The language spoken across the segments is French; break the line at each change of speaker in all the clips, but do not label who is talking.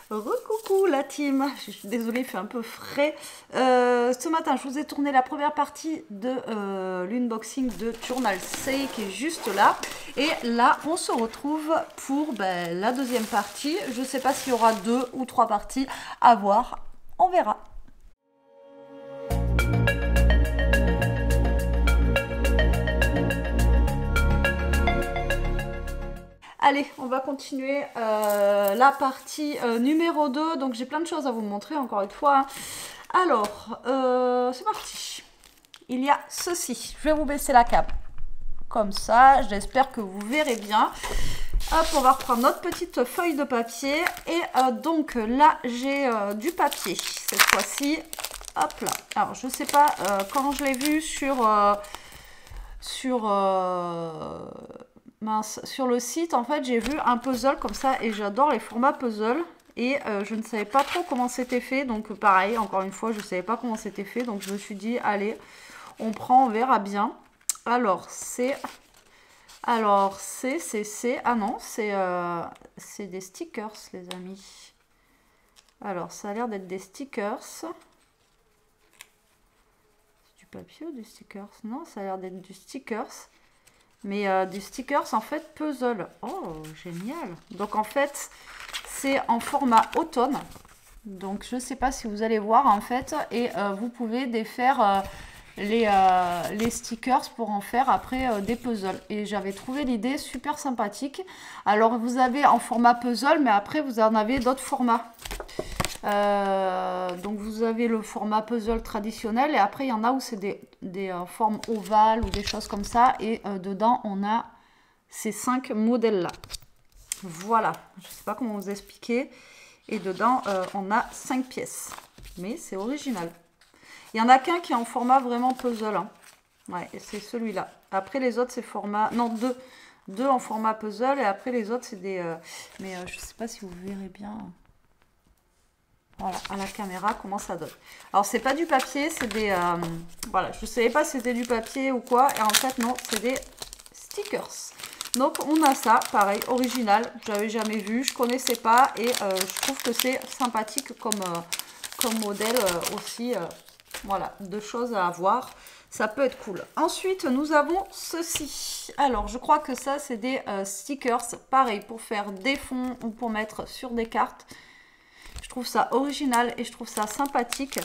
Recoucou la team, je suis désolée, il fait un peu frais. Ce matin, je vous ai tourné la première partie de l'unboxing de Journal Say qui est juste là. Et là, on se retrouve pour la deuxième partie. Je ne sais pas s'il y aura 2 ou 3 parties à voir, on verra. Allez, on va continuer la partie numéro 2. Donc j'ai plein de choses à vous montrer encore une fois. Alors, c'est parti. Il y a ceci. Je vais vous baisser la cape. Comme ça, j'espère que vous verrez bien. Hop, on va reprendre notre petite feuille de papier. Et donc là, j'ai du papier cette fois-ci. Hop là. Alors, je ne sais pas, quand je l'ai vu sur le site, en fait, j'ai vu un puzzle comme ça et j'adore les formats puzzle. Et je ne savais pas trop comment c'était fait. Donc, pareil, encore une fois, je ne savais pas comment c'était fait. Donc, je me suis dit, allez, on prend, on verra bien. Alors, ah non, c'est des stickers, les amis. Alors, ça a l'air d'être des stickers. C'est du papier ou du stickers? Non, ça a l'air d'être du stickers. Mais du stickers, en fait, puzzle. Oh, génial. Donc, en fait, c'est en format automne. Donc, je ne sais pas si vous allez voir, en fait. Et vous pouvez défaire les stickers pour en faire après des puzzles. Et j'avais trouvé l'idée super sympathique. Alors, vous avez en format puzzle, mais après, vous en avez d'autres formats. Donc vous avez le format puzzle traditionnel et après il y en a où c'est des formes ovales ou des choses comme ça et dedans on a ces 5 modèles là. Voilà, je ne sais pas comment vous expliquer. Et dedans on a 5 pièces, mais c'est original. Il y en a qu'un qui est en format vraiment puzzle, hein. Ouais, c'est celui-là. Après les autres c'est format, non, deux en format puzzle et après les autres c'est des mais je ne sais pas si vous verrez bien. Voilà, à la caméra, comment ça donne. Alors, c'est pas du papier, c'est des... voilà, je ne savais pas si c'était du papier ou quoi. Et en fait, non, c'est des stickers. Donc, on a ça, pareil, original. Je n'avais jamais vu, je connaissais pas. Et je trouve que c'est sympathique comme modèle aussi. Voilà, deux choses à avoir. Ça peut être cool. Ensuite, nous avons ceci. Alors, je crois que ça, c'est des stickers. Pareil, pour faire des fonds ou pour mettre sur des cartes. Je trouve ça original et je trouve ça sympathique.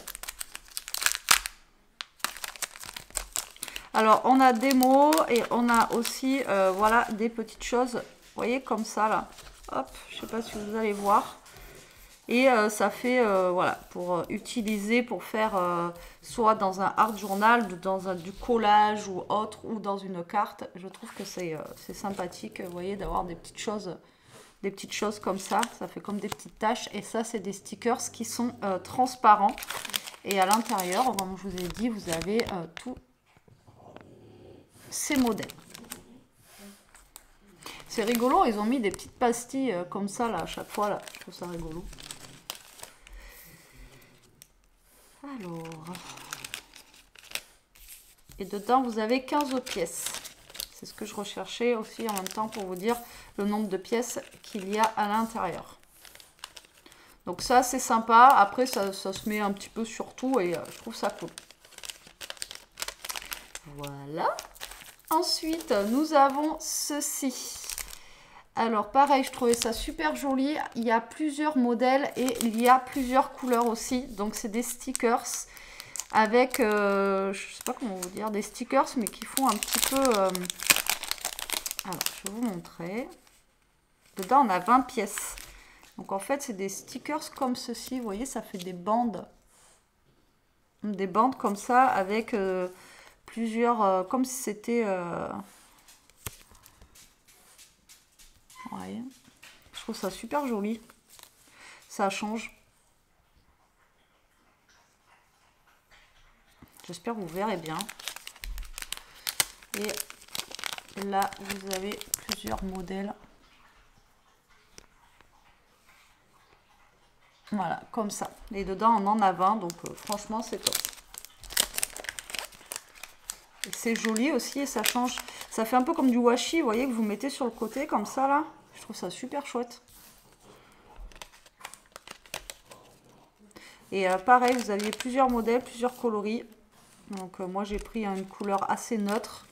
Alors, on a des mots et on a aussi, voilà, des petites choses. Vous voyez, comme ça, là. Hop, je ne sais pas si vous allez voir. Et ça fait, voilà, pour utiliser, pour faire soit dans un art journal, dans du collage ou autre, ou dans une carte. Je trouve que c'est sympathique, vous voyez, d'avoir des petites choses. Des petites choses comme ça fait comme des petites taches. Et ça, c'est des stickers qui sont transparents. Et à l'intérieur, comme je vous ai dit, vous avez tous ces modèles. C'est rigolo, ils ont mis des petites pastilles comme ça, là, à chaque fois, là. Je trouve ça rigolo. Alors... Et dedans, vous avez 15 pièces. C'est ce que je recherchais aussi en même temps pour vous dire le nombre de pièces qu'il y a à l'intérieur. Donc ça, c'est sympa. Après, ça se met un petit peu sur tout et je trouve ça cool. Voilà. Ensuite, nous avons ceci. Alors, pareil, je trouvais ça super joli. Il y a plusieurs modèles et il y a plusieurs couleurs aussi. Donc, c'est des stickers avec, je ne sais pas comment vous dire, des stickers, mais qui font un petit peu... Alors, je vais vous montrer. Dedans, on a 20 pièces. Donc, en fait, c'est des stickers comme ceci. Vous voyez, ça fait des bandes. Des bandes comme ça avec plusieurs... comme si c'était... Ouais. Je trouve ça super joli. Ça change. J'espère que vous verrez bien. Et là, vous avez plusieurs modèles. Voilà, comme ça. Et dedans, on en a 20, donc franchement, c'est top. C'est joli aussi et ça change. Ça fait un peu comme du washi, vous voyez, que vous mettez sur le côté, comme ça, là. Je trouve ça super chouette. Et pareil, vous aviez plusieurs modèles, plusieurs coloris. Donc moi j'ai pris une couleur assez neutre.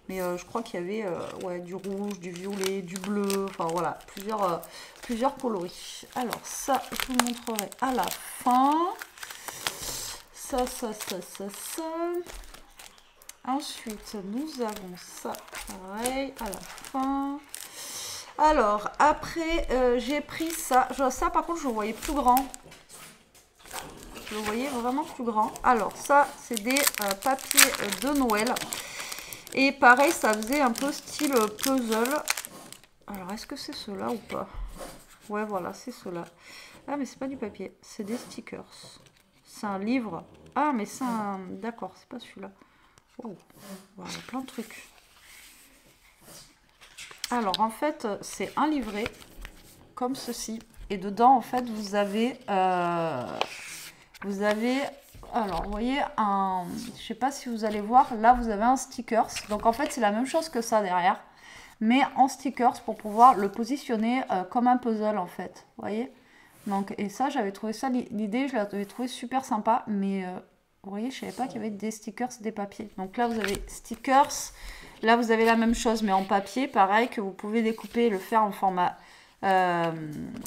Mais je crois qu'il y avait ouais, du rouge, du violet, du bleu. Enfin voilà, plusieurs coloris. Alors ça, je vous montrerai à la fin. Ça. Ensuite, nous avons ça, pareil, à la fin. Alors, après, j'ai pris ça. Ça, par contre, je le voyais plus grand. Je le voyais vraiment plus grand. Alors, ça, c'est des papiers de Noël. Et pareil, ça faisait un peu style puzzle. Alors, est-ce que c'est ceux-là ou pas? Ouais, voilà, c'est ceux-là. Ah, mais c'est pas du papier, c'est des stickers. C'est un livre. Ah, mais c'est un... D'accord, c'est pas celui-là. Oh, voilà, plein de trucs. Alors, en fait, c'est un livret, comme ceci. Et dedans, en fait, vous avez... alors, vous voyez, je sais pas si vous allez voir, là, vous avez un stickers. Donc, en fait, c'est la même chose que ça derrière, mais en stickers pour pouvoir le positionner comme un puzzle, en fait. Vous voyez? Donc, et ça, j'avais trouvé ça, l'idée, je l'avais trouvé super sympa, mais vous voyez, je savais pas qu'il y avait des stickers, des papiers. Donc là, vous avez stickers. Là, vous avez la même chose, mais en papier, pareil, que vous pouvez découper et le faire en format...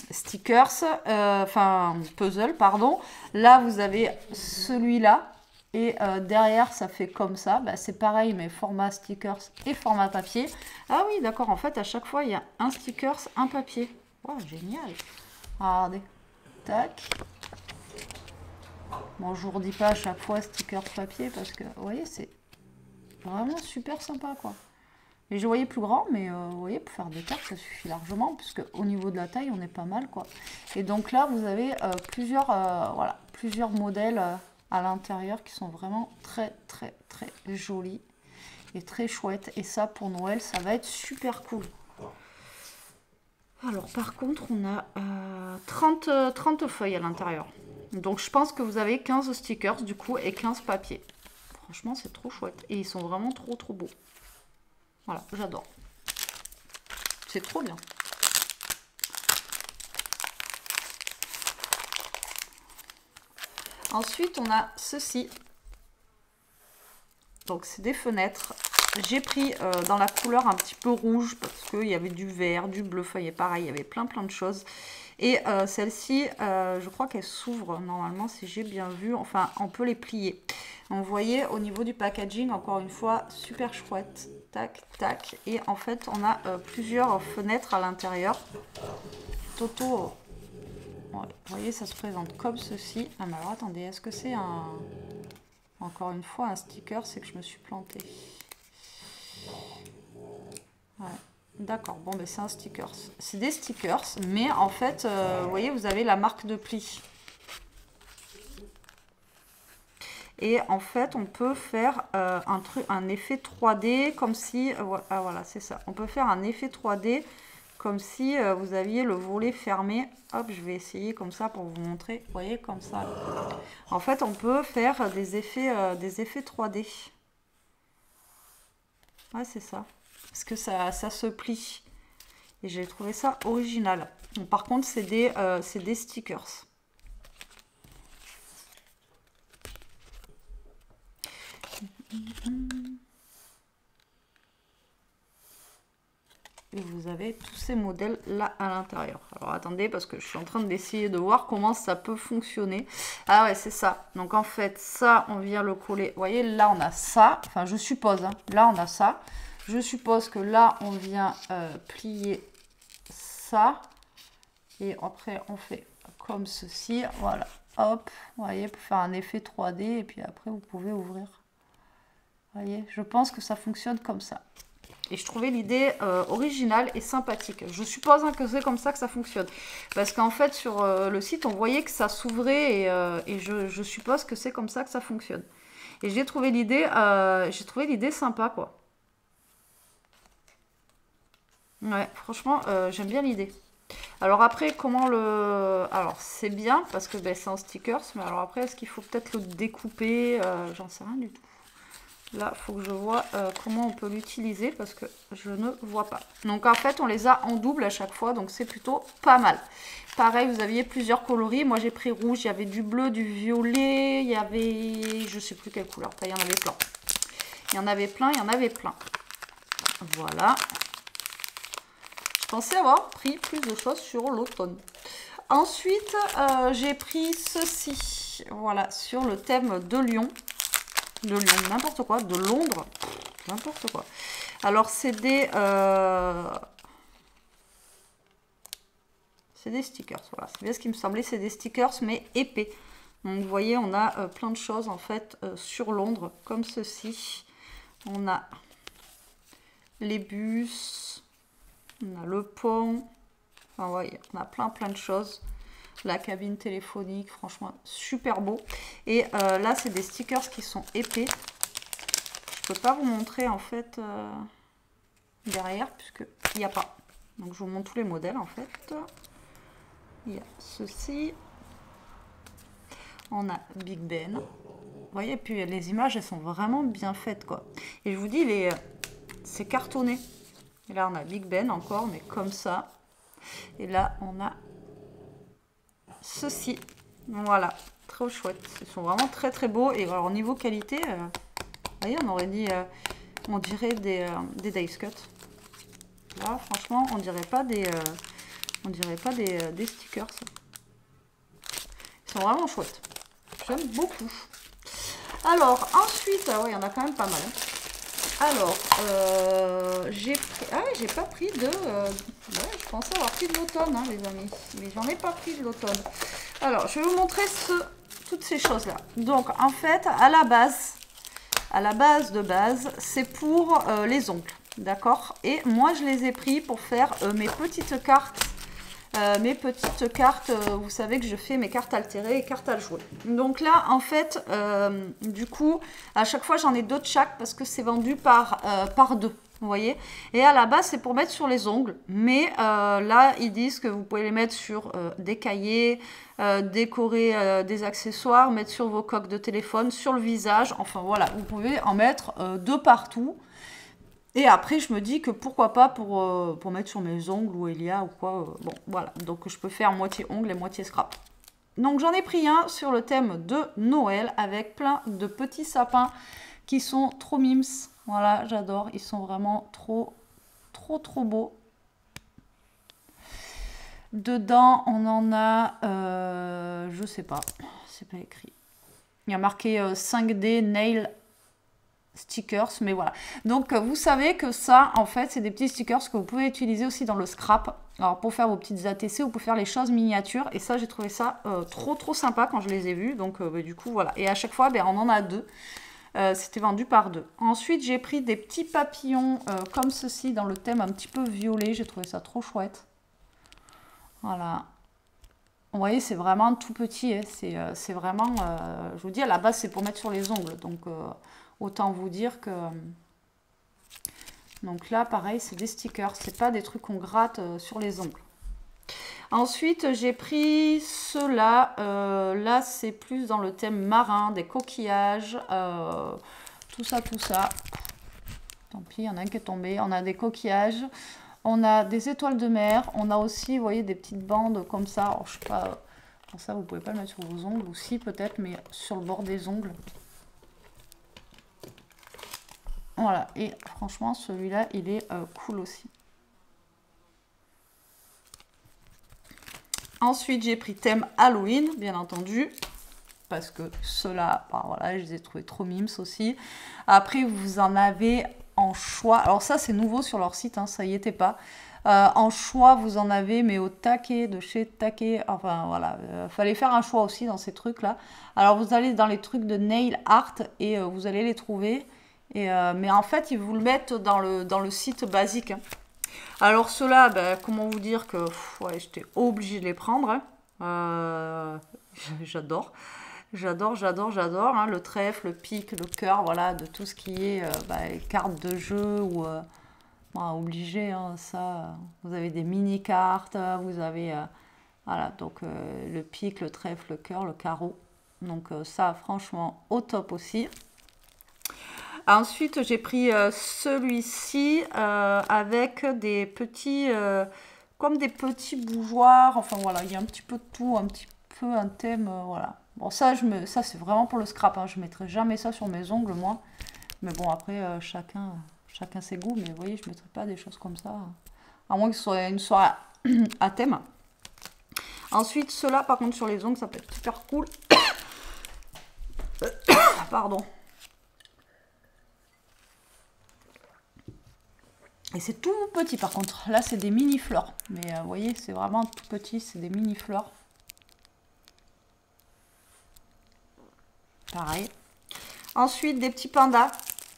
stickers, enfin puzzle, pardon. Là, vous avez celui-là et derrière, ça fait comme ça. Bah, c'est pareil, mais format stickers et format papier. Ah oui, d'accord. En fait, à chaque fois, il y a un stickers, un papier. Wow, génial. Regardez. Tac. Bon, je vous redis pas à chaque fois stickers papier parce que, vous voyez, c'est vraiment super sympa, quoi. Et je voyais plus grand, mais vous voyez, pour faire des cartes, ça suffit largement, puisque au niveau de la taille, on est pas mal, quoi. Et donc là, vous avez plusieurs modèles à l'intérieur qui sont vraiment très jolis et très chouettes. Et ça, pour Noël, ça va être super cool. Alors, par contre, on a 30 feuilles à l'intérieur. Donc, je pense que vous avez 15 stickers, du coup, et 15 papiers. Franchement, c'est trop chouette. Et ils sont vraiment trop beaux. Voilà, j'adore. C'est trop bien. Ensuite, on a ceci. Donc, c'est des fenêtres. J'ai pris dans la couleur un petit peu rouge parce qu'il y avait du vert, du bleu feuillé, pareil, il y avait plein de choses. Et celle-ci, je crois qu'elle s'ouvre normalement, si j'ai bien vu. Enfin, on peut les plier. Donc, vous voyez, au niveau du packaging, encore une fois, super chouette. Tac, tac. Et en fait, on a plusieurs fenêtres à l'intérieur. Toto. Ouais, vous voyez, ça se présente comme ceci. Ah, mais alors, attendez, est-ce que c'est un... Encore une fois, un sticker, c'est que je me suis plantée. Ouais. D'accord, bon, ben c'est un sticker. C'est des stickers, mais en fait, vous voyez, vous avez la marque de pli. Et en fait, on peut faire un effet 3D comme si... ah voilà, c'est ça. On peut faire un effet 3D comme si vous aviez le volet fermé. Hop, je vais essayer comme ça pour vous montrer. Vous voyez, comme ça. En fait, on peut faire des effets 3D. Ouais, c'est ça. Parce que ça se plie. Et j'ai trouvé ça original. Bon, par contre, c'est des stickers. Et vous avez tous ces modèles là à l'intérieur. Alors attendez, parce que je suis en train d'essayer de voir comment ça peut fonctionner. Ah ouais, c'est ça. Donc en fait, ça, on vient le coller. Vous voyez, là, on a ça. Enfin, je suppose. Hein. Là, on a ça. Je suppose que là, on vient plier ça. Et après, on fait comme ceci. Voilà. Hop. Vous voyez, pour faire un effet 3D. Et puis après, vous pouvez ouvrir. Vous voyez, je pense que ça fonctionne comme ça. Et je trouvais l'idée originale et sympathique. Je suppose hein, que c'est comme ça que ça fonctionne. Parce qu'en fait, sur le site, on voyait que ça s'ouvrait et je suppose que c'est comme ça que ça fonctionne. Et j'ai trouvé l'idée sympa, quoi. Ouais, franchement, j'aime bien l'idée. Alors après, comment le... Alors, c'est bien parce que ben, c'est en stickers. Mais alors après, est-ce qu'il faut peut-être le découper? J'en sais rien du tout. Là, il faut que je vois comment on peut l'utiliser parce que je ne vois pas. Donc, en fait, on les a en double à chaque fois. Donc, c'est plutôt pas mal. Pareil, vous aviez plusieurs coloris. Moi, j'ai pris rouge. Il y avait du bleu, du violet. Il y avait... Je sais plus quelle couleur. Enfin, il y en avait plein. Il y en avait plein, il y en avait plein. Voilà. Je pensais avoir pris plus de choses sur l'automne. Ensuite, j'ai pris ceci. Voilà, sur le thème de Lyon. De Lyon, n'importe quoi. De Londres, n'importe quoi. Alors, c'est des stickers. Voilà, c'est bien ce qui me semblait. C'est des stickers, mais épais. Donc, vous voyez, on a plein de choses, en fait, sur Londres, comme ceci. On a les bus, on a le pont. Enfin, vous voyez, on a plein de choses. La cabine téléphonique, franchement, super beau. Et là, c'est des stickers qui sont épais. Je peux pas vous montrer, en fait, derrière, puisqu'il n'y a pas. Donc, je vous montre tous les modèles, en fait. Il y a ceci. On a Big Ben. Vous voyez, et puis les images, elles sont vraiment bien faites, quoi. Et je vous dis, c'est cartonné. Et là, on a Big Ben encore, mais comme ça. Et là, on a ceci. Voilà, trop chouette. Ils sont vraiment très beaux. Et alors, au niveau qualité, vous voyez, on aurait dit, on dirait des dice cut. Là, franchement, on dirait pas des stickers. Ils sont vraiment chouettes. J'aime beaucoup. Alors, ensuite, ah ouais, il y en a quand même pas mal. Alors, j'ai pris... Ah ouais, j'ai pas pris de... ouais, je pensais avoir pris de l'automne, hein, les amis. Mais j'en ai pas pris de l'automne. Alors, je vais vous montrer toutes ces choses-là. Donc, en fait, à la base, c'est pour les ongles. D'accord? Et moi, je les ai pris pour faire mes petites cartes. Vous savez que je fais mes cartes altérées et cartes à jouer. Donc là, en fait, du coup, à chaque fois, j'en ai deux de chaque parce que c'est vendu par deux. Vous voyez? Et à la base, c'est pour mettre sur les ongles. Mais là, ils disent que vous pouvez les mettre sur des cahiers, décorer des accessoires, mettre sur vos coques de téléphone, sur le visage. Enfin, voilà, vous pouvez en mettre de partout. Et après, je me dis que pourquoi pas pour mettre sur mes ongles ou Elia ou quoi. Bon, voilà. Donc, je peux faire moitié ongles et moitié scrap. Donc, j'en ai pris un sur le thème de Noël avec plein de petits sapins qui sont trop mimes. Voilà, j'adore. Ils sont vraiment trop beaux. Dedans, on en a, je sais pas, c'est pas écrit. Il y a marqué 5D Nail stickers, mais voilà. Donc vous savez que ça, en fait, c'est des petits stickers que vous pouvez utiliser aussi dans le scrap. Alors pour faire vos petites ATC, vous pouvez faire les choses miniatures. Et ça, j'ai trouvé ça trop sympa quand je les ai vus. Donc du coup, voilà. Et à chaque fois, on en a deux. C'était vendu par deux. Ensuite, j'ai pris des petits papillons comme ceci dans le thème un petit peu violet. J'ai trouvé ça trop chouette. Voilà. Vous voyez, c'est vraiment tout petit. Hein. C'est vraiment... je vous dis, à la base, c'est pour mettre sur les ongles. Donc... autant vous dire que... Donc là, pareil, c'est des stickers. C'est pas des trucs qu'on gratte sur les ongles. Ensuite, j'ai pris ceux-là. Là, c'est plus dans le thème marin, des coquillages. Tout ça. Tant pis, il y en a un qui est tombé. On a des coquillages. On a des étoiles de mer. On a aussi, vous voyez, des petites bandes comme ça. Alors, je sais pas... Pour ça, vous pouvez pas le mettre sur vos ongles. Ou si, peut-être, mais sur le bord des ongles. Voilà, et franchement, celui-là, il est cool aussi. Ensuite, j'ai pris thème Halloween, bien entendu, parce que ceux-là, voilà, je les ai trouvés trop mimes aussi. Après, vous en avez en choix. Alors ça, c'est nouveau sur leur site, hein, ça y était pas. En choix, vous en avez, mais au taquet, de chez Taquet. Enfin, voilà, fallait faire un choix aussi dans ces trucs-là. Alors, vous allez dans les trucs de nail art et vous allez les trouver. Mais en fait, ils vous le mettent dans le site basique. Hein. Alors ceux-là, comment vous dire que ouais, j'étais obligée de les prendre. Hein. J'adore. Hein, le trèfle, le pic, le cœur, voilà, de tout ce qui est les cartes de jeu ou obligé. Hein, ça, vous avez des mini-cartes, vous avez voilà, donc le pic, le trèfle, le cœur, le carreau. Donc ça, franchement, au top aussi. Ensuite, j'ai pris celui-ci avec des petits, comme des petits bougeoirs. Enfin voilà, il y a un petit peu de tout, un petit peu un thème, voilà. Bon, ça, ça c'est vraiment pour le scrap, hein. Je mettrai jamais ça sur mes ongles, moi. Mais bon, après, chacun ses goûts. Mais vous voyez, je mettrai pas des choses comme ça. À moins que ce soit une soirée à thème. Ensuite, ceux-là, par contre, sur les ongles, ça peut être super cool. Pardon. Et c'est tout petit, par contre. Là, c'est des mini-fleurs. Mais vous voyez, c'est vraiment tout petit. C'est des mini-fleurs. Pareil. Ensuite, des petits pandas.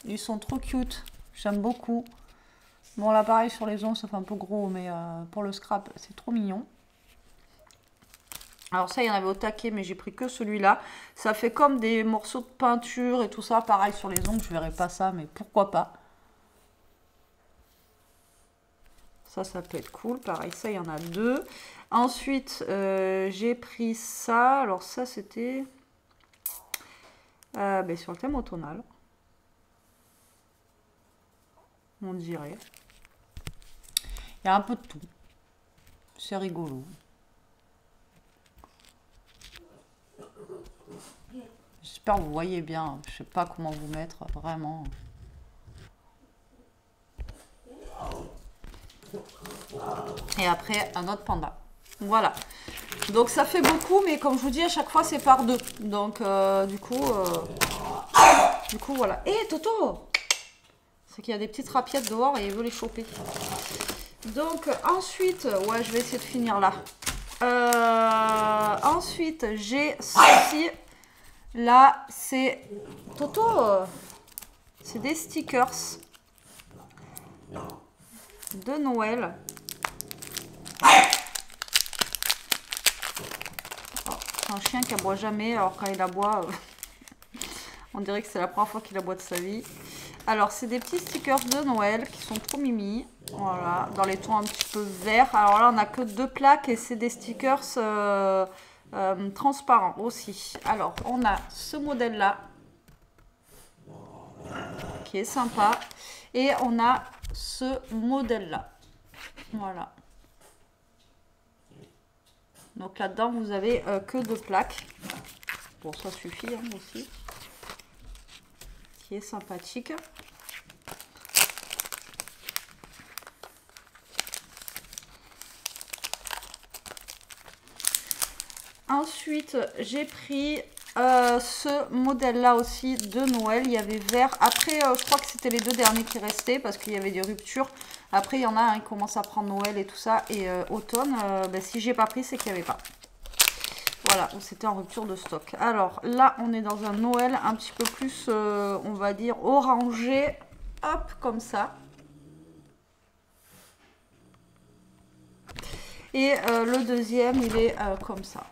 Ils sont trop cute. J'aime beaucoup. Bon, là, pareil, sur les ongles, ça fait un peu gros. Mais pour le scrap, c'est trop mignon. Alors ça, il y en avait au taquet, mais j'ai pris que celui-là. Ça fait comme des morceaux de peinture et tout ça. Pareil sur les ongles, je verrai pas ça, mais pourquoi pas. Ça peut être cool. Pareil, ça, il y en a deux. Ensuite, j'ai pris ça. Alors ça, c'était sur le thème automnal. On dirait. Il y a un peu de tout. C'est rigolo. J'espère que vous voyez bien. Je sais pas comment vous mettre, vraiment. Et après, un autre panda. Voilà. Donc, ça fait beaucoup, mais comme je vous dis, à chaque fois, c'est par deux. Donc, du coup, voilà. Et Toto! C'est qu'il y a des petites rapiettes dehors et il veut les choper. Donc, ensuite, ouais, je vais essayer de finir là. Ensuite, j'ai ceci. Là, c'est Toto. C'est des stickers de Noël. Oh, c'est un chien qui aboie jamais. Alors quand il aboie, on dirait que c'est la première fois qu'il aboie de sa vie. Alors, c'est des petits stickers de Noël qui sont trop mimi. Voilà, dans les tons un petit peu verts. Alors là, on n'a que 2 plaques et c'est des stickers transparents aussi. Alors, on a ce modèle-là qui est sympa. Et on a ce modèle-là. Voilà. Donc là-dedans, vous avez que 2 plaques. Bon, ça suffit hein, aussi. Qui est sympathique. Ensuite, j'ai pris ce modèle-là aussi de Noël. Il y avait vert. Après, je crois que c'était les 2 derniers qui restaient parce qu'il y avait des ruptures. Après, il y en a un qui commence à prendre Noël et tout ça. Et automne, si j'ai pas pris, c'est qu'il n'y avait pas. Voilà, c'était en rupture de stock. Alors là, on est dans un Noël un petit peu plus, on va dire, orangé. Hop, comme ça. Et le deuxième, il est comme ça.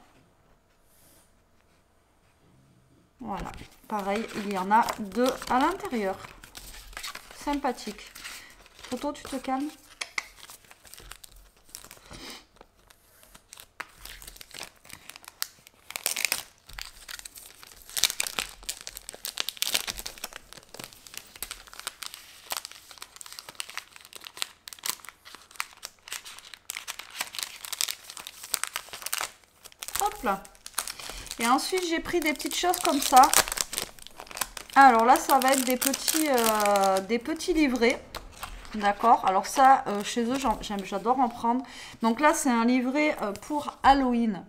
Voilà, pareil, il y en a 2 à l'intérieur. Sympathique. Toto, tu te calmes? Hop là. Et ensuite, j'ai pris des petites choses comme ça. Alors là, ça va être des petits livrets. D'accord. Alors ça, chez eux, j'adore en prendre. Donc là, c'est un livret pour Halloween.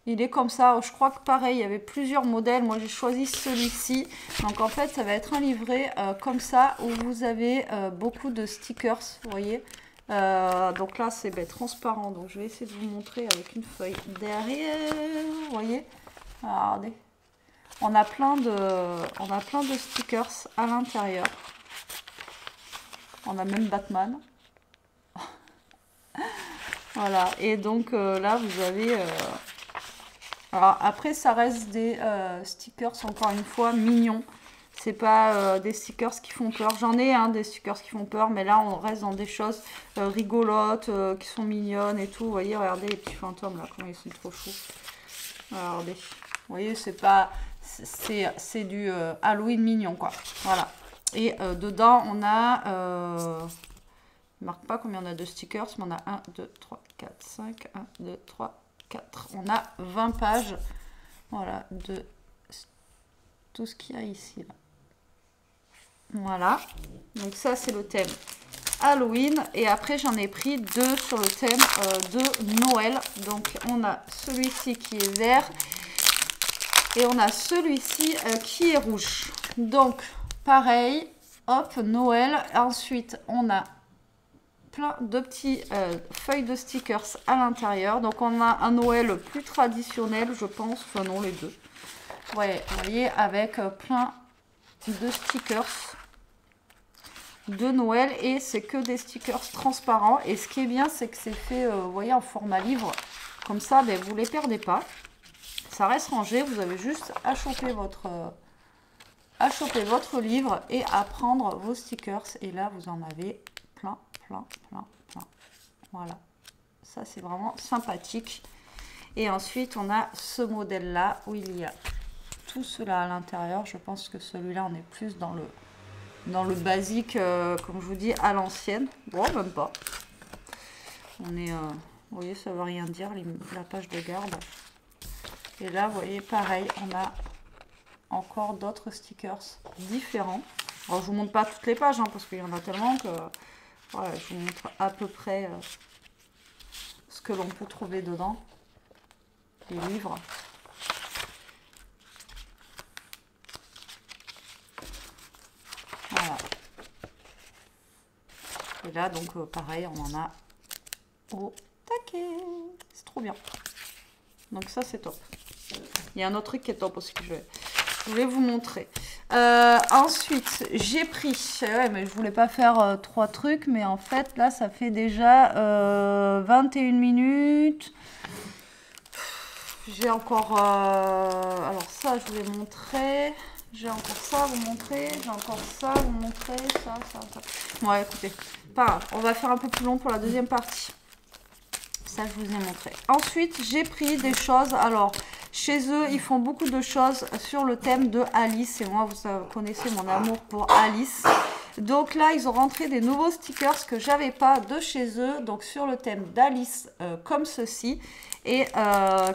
Il est comme ça. Je crois que pareil, il y avait plusieurs modèles. Moi, j'ai choisi celui-ci. Donc en fait, ça va être un livret comme ça où vous avez beaucoup de stickers. Vous voyez. Donc là, c'est transparent. Donc je vais essayer de vous montrer avec une feuille derrière. Vous voyez. Regardez. On a plein de stickers à l'intérieur. On a même Batman. Voilà. Et donc là, vous avez... Alors après, ça reste des stickers, encore une fois, mignons. C'est pas des stickers qui font peur. J'en ai des stickers qui font peur, mais là, on reste dans des choses rigolotes, qui sont mignonnes et tout. Vous voyez, regardez les petits fantômes, là, comment ils sont trop choux. Regardez. Vous voyez, c'est pas... C'est du Halloween mignon, quoi. Voilà. Et dedans, on a... je ne marque pas combien on a de stickers, mais on a 1, 2, 3, 4, 5, 1, 2, 3, 4. On a 20 pages, voilà, de tout ce qu'il y a ici. Là. Voilà, donc ça c'est le thème Halloween. Et après j'en ai pris 2 sur le thème de Noël. Donc on a celui-ci qui est vert et on a celui-ci qui est rouge. Donc pareil, hop, Noël. Ensuite on a plein de petits feuilles de stickers à l'intérieur. Donc on a un Noël plus traditionnel, je pense. Enfin non, les deux. Ouais, vous voyez, avec plein de stickers de Noël. Et c'est que des stickers transparents. Et ce qui est bien, c'est que c'est fait, vous voyez, en format livre. Comme ça, ben, vous ne les perdez pas. Ça reste rangé. Vous avez juste à choper votre livre et à prendre vos stickers. Et là, vous en avez plein. Voilà, ça c'est vraiment sympathique. Et ensuite on a ce modèle là où il y a tout cela à l'intérieur. Je pense que celui-là on est plus dans le basique, comme je vous dis, à l'ancienne. Bon, même pas. On est, vous voyez, ça veut rien dire la page de garde. Et là, vous voyez, pareil, on a encore d'autres stickers différents. Alors je vous montre pas toutes les pages, hein, parce qu'il y en a tellement que voilà, je vous montre à peu près ce que l'on peut trouver dedans, les livres. Voilà. Et là, donc, pareil, on en a au taquet. C'est trop bien. Donc ça, c'est top. Il y a un autre truc qui est top aussi que je voulais vous montrer. Ensuite, j'ai pris... Ouais, mais je voulais pas faire 3 trucs, mais en fait, là, ça fait déjà 21 minutes. J'ai encore... alors ça, je voulais montrer. J'ai encore ça à vous montrer. J'ai encore ça à vous montrer. Ça. Ouais, écoutez. Pas grave. On va faire un peu plus long pour la deuxième partie. Ça, je vous ai montré. Ensuite, j'ai pris des choses. Alors... Chez eux, ils font beaucoup de choses sur le thème de Alice. Et moi, vous connaissez mon amour pour Alice. Donc là, ils ont rentré des nouveaux stickers que j'avais pas de chez eux. Donc sur le thème d'Alice, comme ceci. Et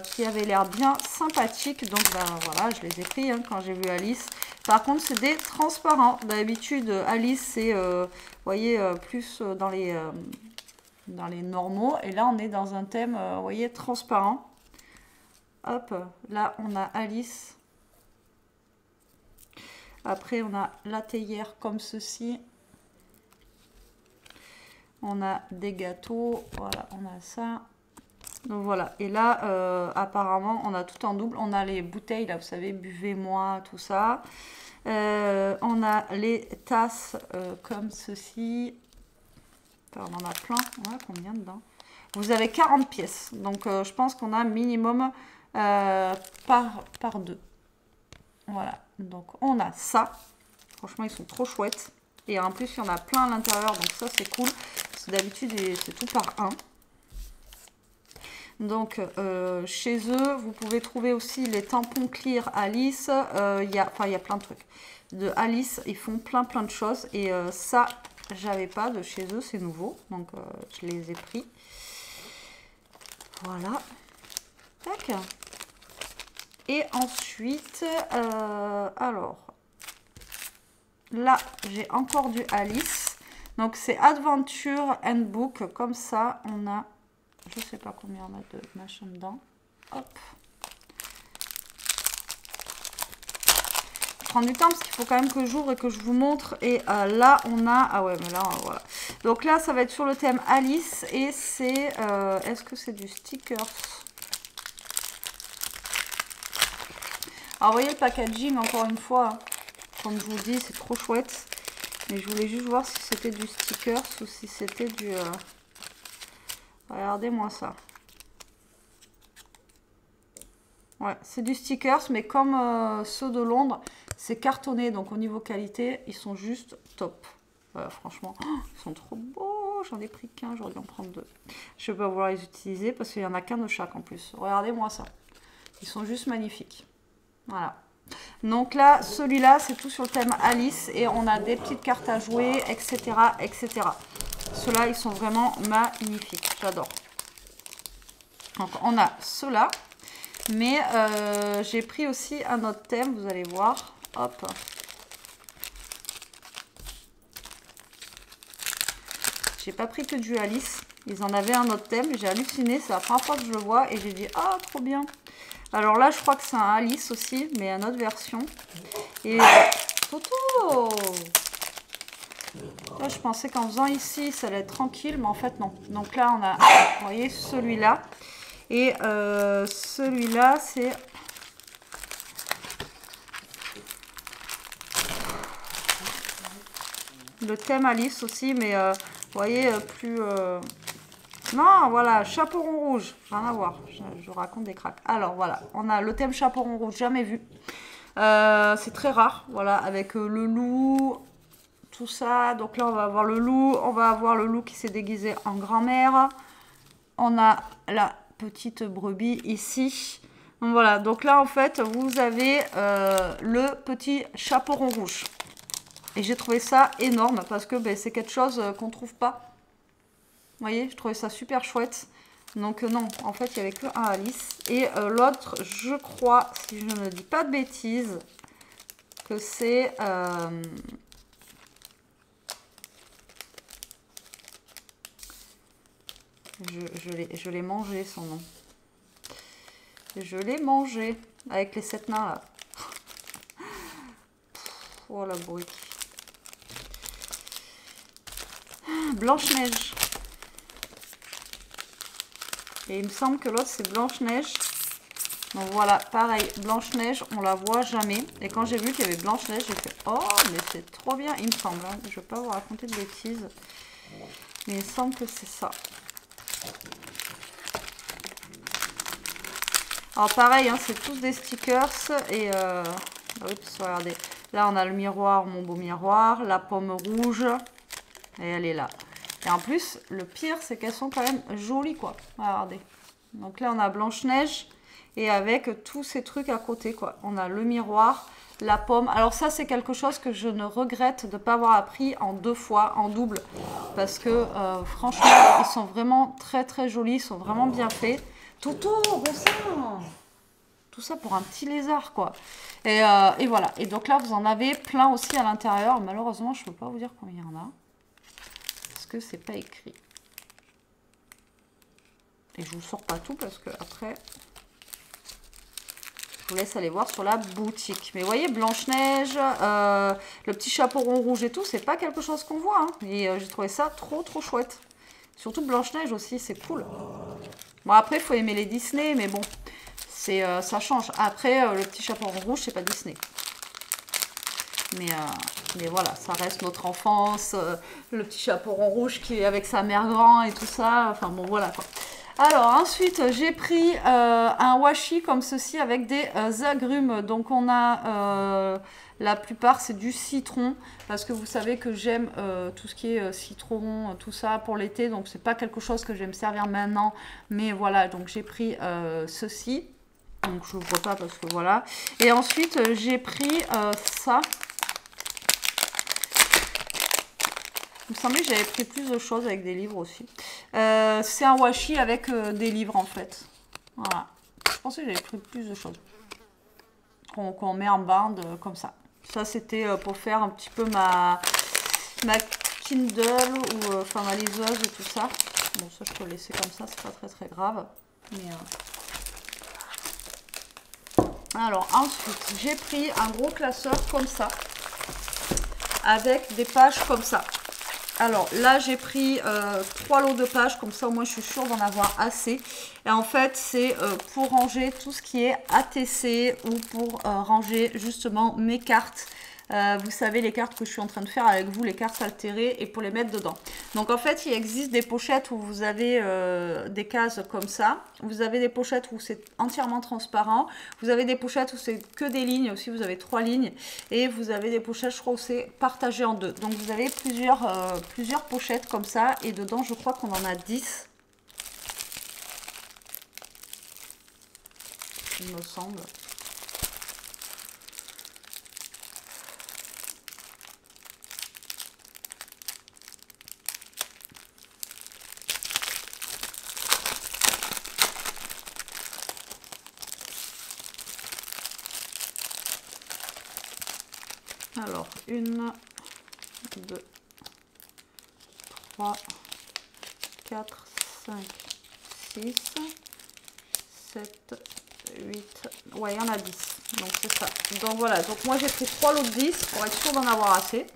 qui avaient l'air bien sympathiques. Donc ben, voilà, je les ai pris hein, quand j'ai vu Alice. Par contre, c'est des transparents. D'habitude, Alice, c'est, vous voyez, plus dans les normaux. Et là, on est dans un thème, vous voyez, transparent. Hop, là on a Alice. Après on a la théière comme ceci. On a des gâteaux, voilà, on a ça. Donc voilà, et là apparemment on a tout en double. On a les bouteilles là, vous savez, buvez-moi, tout ça. On a les tasses comme ceci. Enfin, on en a plein. On a combien dedans? Vous avez 40 pièces. Donc je pense qu'on a minimum... par 2. Voilà, donc on a ça. Franchement, ils sont trop chouettes. Et en plus, il y en a plein à l'intérieur, donc ça, c'est cool. Parce que d'habitude, c'est tout par 1. Donc, chez eux, vous pouvez trouver aussi les tampons clear Alice. Il y a plein de trucs. De Alice, ils font plein de choses. Et ça, j'avais pas de chez eux, c'est nouveau. Donc, je les ai pris. Voilà. Tac. Et ensuite, alors, là, j'ai encore du Alice. Donc, c'est Adventure Handbook. Comme ça, on a, je sais pas combien on a de machin dedans. Hop. Je prends du temps parce qu'il faut quand même que j'ouvre et que je vous montre. Et là, on a, ah ouais, mais là, voilà. Donc là, ça va être sur le thème Alice. Et c'est, est-ce que c'est du stickers ? Alors, vous voyez le packaging, encore une fois, hein, comme je vous dis, c'est trop chouette. Mais je voulais juste voir si c'était du stickers ou si c'était du... Regardez-moi ça. Ouais, c'est du stickers, mais comme ceux de Londres, c'est cartonné. Donc, au niveau qualité, ils sont juste top. Franchement, ils sont trop beaux. J'en ai pris qu'un, j'aurais dû en prendre 2. Je vais pas vouloir les utiliser parce qu'il n'y en a qu'un de chaque en plus. Regardez-moi ça. Ils sont juste magnifiques. Voilà. Donc là, celui-là, c'est tout sur le thème Alice. Et on a des petites cartes à jouer, etc. etc. Ceux-là, ils sont vraiment magnifiques. J'adore. Donc, on a ceux-là. Mais j'ai pris aussi un autre thème, vous allez voir. Hop. J'ai pas pris que du Alice. Ils en avaient un autre thème. J'ai halluciné. C'est la première fois que je le vois. Et j'ai dit, ah, trop bien. Alors là, je crois que c'est un Alice aussi. Mais une autre version. Et Toto! Là, je pensais qu'en faisant ici, ça allait être tranquille. Mais en fait, non. Donc là, on a, vous voyez, celui-là. Et celui-là, c'est... le thème Alice aussi, mais vous voyez, plus... Non, voilà, chaperon rouge, rien à voir, je raconte des cracks. Alors voilà, on a le thème chaperon rouge, jamais vu. C'est très rare, voilà, avec le loup, tout ça. Donc là, on va avoir le loup qui s'est déguisé en grand-mère. On a la petite brebis ici. Donc voilà, donc là, en fait, vous avez le petit chaperon rouge. Et j'ai trouvé ça énorme parce que ben, c'est quelque chose qu'on ne trouve pas. Vous voyez, je trouvais ça super chouette. Donc non, en fait, il n'y avait que un Alice. Et l'autre, je crois, si je ne dis pas de bêtises, que c'est... je l'ai mangé, son nom. Je l'ai mangé avec les 7 nains, là. Oh, la brute. Blanche-Neige. Et il me semble que l'autre, c'est Blanche-Neige. Donc voilà, pareil, Blanche-Neige, on la voit jamais. Et quand j'ai vu qu'il y avait Blanche-Neige, j'ai fait « Oh, mais c'est trop bien !» Il me semble, hein. Je ne vais pas vous raconter de bêtises. Mais il me semble que c'est ça. Alors pareil, hein, c'est tous des stickers. Et ah oui, parce que regardez, là on a le miroir, mon beau miroir, la pomme rouge. Et elle est là. Et en plus, le pire, c'est qu'elles sont quand même jolies, quoi. Regardez. Donc là, on a Blanche-Neige. Et avec tous ces trucs à côté, quoi. On a le miroir, la pomme. Alors ça, c'est quelque chose que je ne regrette de ne pas avoir appris en 2 fois, en double. Parce que, franchement, ils sont vraiment très, très jolis. Ils sont vraiment bien faits. Toto, bon sang! Tout ça pour un petit lézard, quoi. Et voilà. Et donc là, vous en avez plein aussi à l'intérieur. Malheureusement, je ne peux pas vous dire combien il y en a. Que c'est pas écrit. Et je vous sors pas tout parce que après je vous laisse aller voir sur la boutique. Mais vous voyez, Blanche-Neige, le petit chaperon rouge et tout, c'est pas quelque chose qu'on voit, hein. Et j'ai trouvé ça trop chouette. Surtout Blanche-Neige aussi, c'est cool. Bon, après il faut aimer les Disney, mais bon, c'est ça change. Après le petit chaperon rouge, c'est pas Disney. Mais voilà, ça reste notre enfance, le petit chaperon rouge qui est avec sa mère grand et tout ça. Enfin bon, voilà quoi. Alors ensuite, j'ai pris un washi comme ceci avec des agrumes. Donc on a, la plupart c'est du citron. Parce que vous savez que j'aime tout ce qui est citron, tout ça pour l'été. Donc c'est pas quelque chose que je vais me servir maintenant. Mais voilà, donc j'ai pris ceci. Donc je n'ouvre pas parce que voilà. Et ensuite, j'ai pris ça. Il me semblait que j'avais pris plus de choses avec des livres aussi. C'est un washi avec des livres en fait. Voilà. Je pensais que j'avais pris plus de choses. Qu'on met en bande comme ça. Ça c'était pour faire un petit peu ma Kindle ou enfin ma liseuse et tout ça. Bon ça je peux laisser comme ça, c'est pas très grave. Mais, alors ensuite j'ai pris un gros classeur comme ça. Avec des pages comme ça. Alors là, j'ai pris 3 lots de pages, comme ça au moins je suis sûre d'en avoir assez. Et en fait, c'est pour ranger tout ce qui est ATC ou pour ranger justement mes cartes. Vous savez, les cartes que je suis en train de faire avec vous, les cartes altérées, et pour les mettre dedans. Donc en fait, il existe des pochettes où vous avez des cases comme ça. Vous avez des pochettes où c'est entièrement transparent. Vous avez des pochettes où c'est que des lignes. Aussi, vous avez 3 lignes. Et vous avez des pochettes, je crois, où c'est partagé en 2. Donc vous avez plusieurs pochettes comme ça. Et dedans, je crois qu'on en a 10. Il me semble. Alors, 1, 2, 3, 4, 5, 6, 7, 8, ouais, il y en a 10. Donc, c'est ça. Donc, voilà. Donc, moi, j'ai pris 3 lots de 10 pour être sûr d'en avoir assez.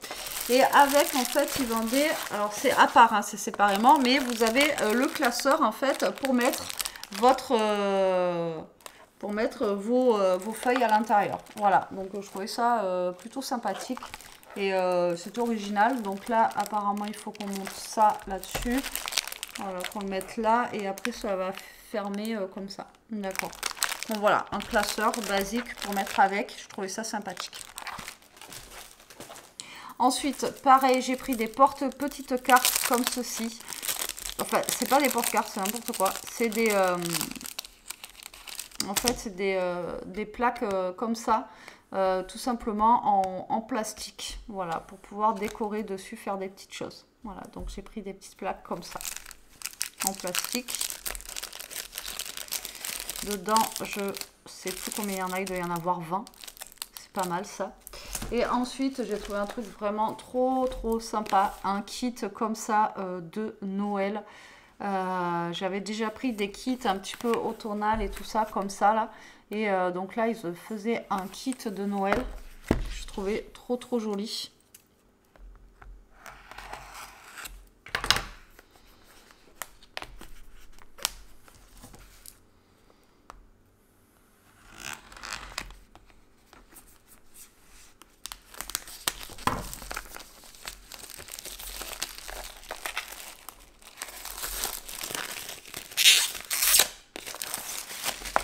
Et avec, en fait, ils vendaient, alors c'est à part, hein, c'est séparément, mais vous avez le classeur, en fait, pour mettre votre... pour mettre vos feuilles à l'intérieur. Voilà, donc je trouvais ça plutôt sympathique et c'est original. Donc là, apparemment, il faut qu'on monte ça là-dessus. Voilà, qu'on le mette là et après, ça va fermer comme ça. D'accord. Donc voilà, un classeur basique pour mettre avec. Je trouvais ça sympathique. Ensuite, pareil, j'ai pris des petites cartes comme ceci. Enfin, c'est pas des porte-cartes, c'est n'importe quoi. C'est des... en fait, c'est des plaques comme ça, tout simplement en plastique. Voilà, pour pouvoir décorer dessus, faire des petites choses. Voilà, donc j'ai pris des petites plaques comme ça, en plastique. Dedans, je sais plus combien il y en a, il doit y en avoir 20. C'est pas mal ça. Et ensuite, j'ai trouvé un truc vraiment trop sympa. Un kit comme ça de Noël. J'avais déjà pris des kits un petit peu automnal et tout ça, comme ça là. Et donc là, ils faisaient un kit de Noël. Je trouvais trop joli.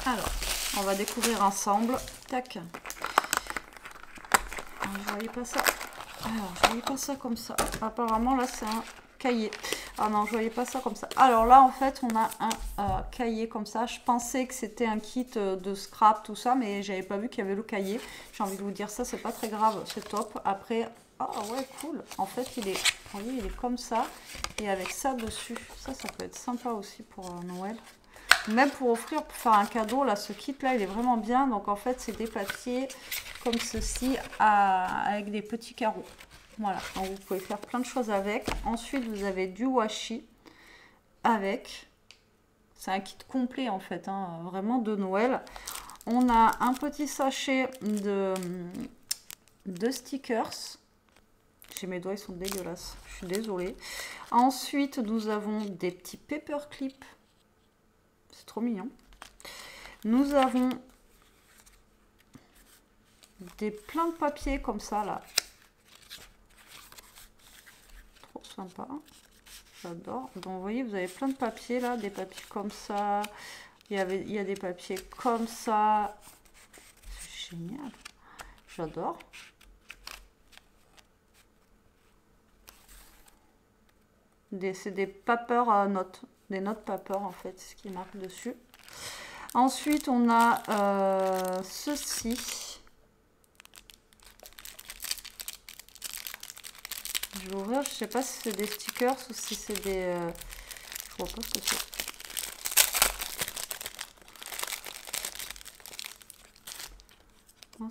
Alors, on va découvrir ensemble. Tac. Je voyais pas ça. Alors, je voyais pas ça comme ça. Apparemment, là, c'est un cahier. Ah non, je voyais pas ça comme ça. Alors là, en fait, on a un cahier comme ça. Je pensais que c'était un kit de scrap, tout ça, mais j'avais pas vu qu'il y avait le cahier. J'ai envie de vous dire ça, c'est pas très grave, c'est top. Après, ah ouais, cool. En fait, il est, vous voyez, il est comme ça et avec ça dessus. Ça peut être sympa aussi pour Noël. Même pour offrir, pour faire un cadeau, là, ce kit-là, il est vraiment bien. Donc, en fait, c'est des papiers comme ceci, avec des petits carreaux. Voilà, donc vous pouvez faire plein de choses avec. Ensuite, vous avez du washi avec. C'est un kit complet, en fait, hein, vraiment de Noël. On a un petit sachet de stickers. J'ai mes doigts, ils sont dégueulasses. Je suis désolée. Ensuite, nous avons des petits paper clips. C'est trop mignon. Nous avons plein de papiers comme ça là. Trop sympa. J'adore. Donc vous voyez, vous avez plein de papiers là, des papiers comme ça. Il y a des papiers comme ça. C'est génial. J'adore. C'est des paper à notes. Des notes paper en fait, ce qui marque dessus. Ensuite, on a ceci. Je vais ouvrir, je sais pas si c'est des stickers ou si c'est des... je vois pas ce que c'est.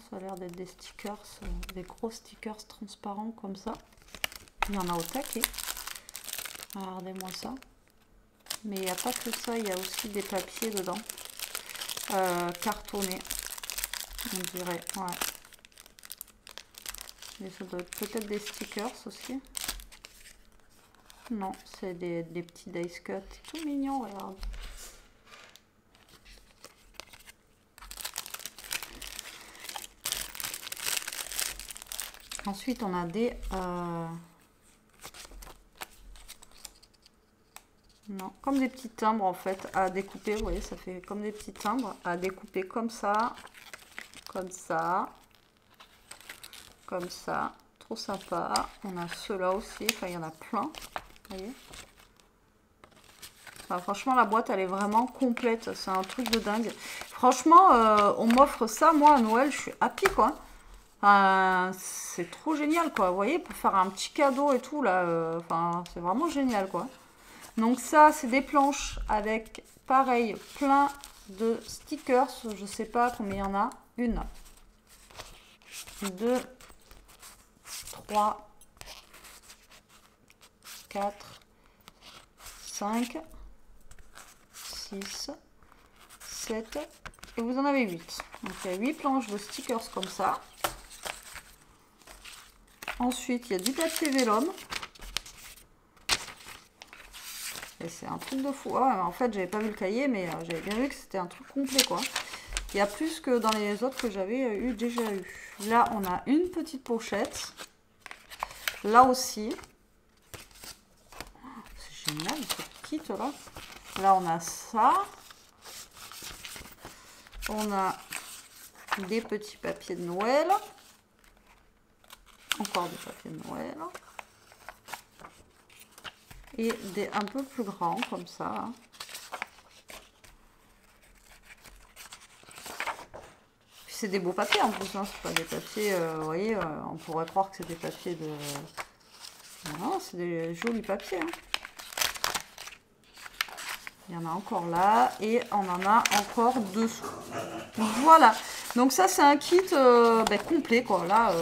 Ça a l'air d'être des stickers, des gros stickers transparents comme ça. Il y en a au taquet. Regardez-moi ça. Mais il n'y a pas que ça, il y a aussi des papiers dedans. Cartonnés, on dirait. Ouais. Mais ça doit être peut-être des stickers aussi. Non, c'est des petits dice cut. Tout mignon, regarde. Ensuite, on a des... non, comme des petits timbres en fait à découper. Vous voyez, ça fait comme des petits timbres à découper comme ça. Comme ça. Comme ça. Trop sympa. On a ceux-là aussi. Enfin, il y en a plein. Vous voyez. Enfin, franchement, la boîte, elle est vraiment complète. C'est un truc de dingue. Franchement, on m'offre ça, moi, à Noël. Je suis happy, quoi. C'est trop génial, quoi. Vous voyez, pour faire un petit cadeau et tout, là. Enfin, c'est vraiment génial, quoi. Donc ça, c'est des planches avec, pareil, plein de stickers. Je sais pas combien il y en a. 1, 2, 3, 4, 5, 6, 7, et vous en avez 8. Donc il y a 8 planches de stickers comme ça. Ensuite, il y a du papier vélum. Et c'est un truc de fou. Ah, en fait, j'avais pas vu le cahier, mais j'avais bien vu que c'était un truc complet, quoi. Il y a plus que dans les autres que j'avais déjà eu. Là, on a une petite pochette. Là aussi. C'est génial, ce kit, là. Là, on a ça. On a des petits papiers de Noël. Encore des papiers de Noël. Et des un peu plus grands, comme ça. Hein. C'est des beaux papiers en plus, hein. C'est pas des papiers, vous voyez, on pourrait croire que c'est des papiers de... Non, c'est des jolis papiers. Hein. Il y en a encore là et on en a encore dessous. Voilà, donc ça c'est un kit complet, quoi. Là,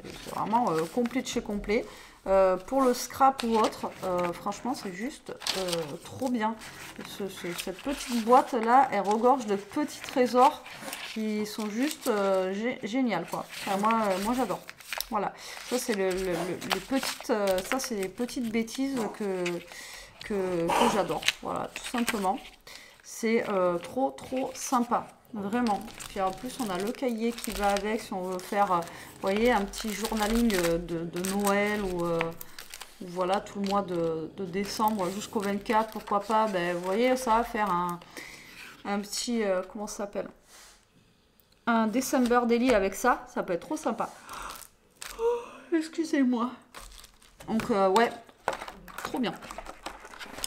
c'est vraiment complet de chez complet. Pour le scrap ou autre, franchement c'est juste trop bien. Cette petite boîte là, elle regorge de petits trésors qui sont juste géniales, quoi. Enfin, moi j'adore. Voilà, ça c'est ça c'est les petites bêtises que j'adore. Voilà, tout simplement. C'est trop sympa. Vraiment. Puis en plus, on a le cahier qui va avec si on veut faire, vous voyez, un petit journaling de Noël ou voilà, tout le mois de décembre jusqu'au 24, pourquoi pas. Ben, vous voyez, ça va faire un petit, comment ça s'appelle? Un December Daily avec ça. Ça peut être trop sympa. Oh, excusez-moi. Donc, ouais, trop bien.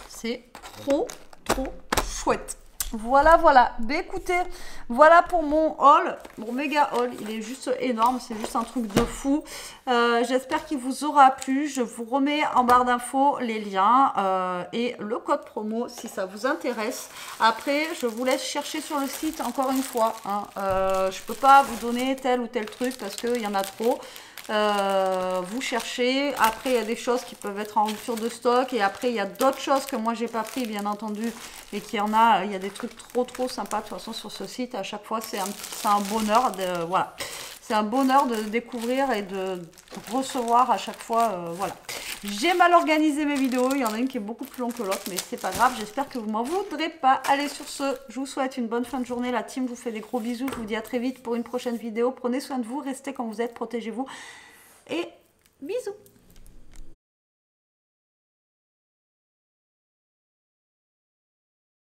C'est trop chouette. Voilà. Ben écoutez, voilà pour mon haul, mon méga haul. Il est juste énorme, c'est juste un truc de fou. J'espère qu'il vous aura plu. Je vous remets en barre d'infos les liens et le code promo si ça vous intéresse. Après, je vous laisse chercher sur le site encore une fois. Hein. Je peux pas vous donner tel ou tel truc parce qu'il y en a trop. Vous cherchez, après il y a des choses qui peuvent être en rupture de stock et après il y a d'autres choses que moi j'ai pas pris bien entendu et qu'il y en a, il y a des trucs trop sympas de toute façon sur ce site. À chaque fois c'est un bonheur de, voilà, c'est un bonheur de découvrir et de recevoir à chaque fois, voilà. J'ai mal organisé mes vidéos, il y en a une qui est beaucoup plus longue que l'autre, mais c'est pas grave, j'espère que vous m'en voudrez pas. Allez, sur ce, je vous souhaite une bonne fin de journée, la team vous fait des gros bisous, je vous dis à très vite pour une prochaine vidéo, prenez soin de vous, restez quand vous êtes, protégez-vous, et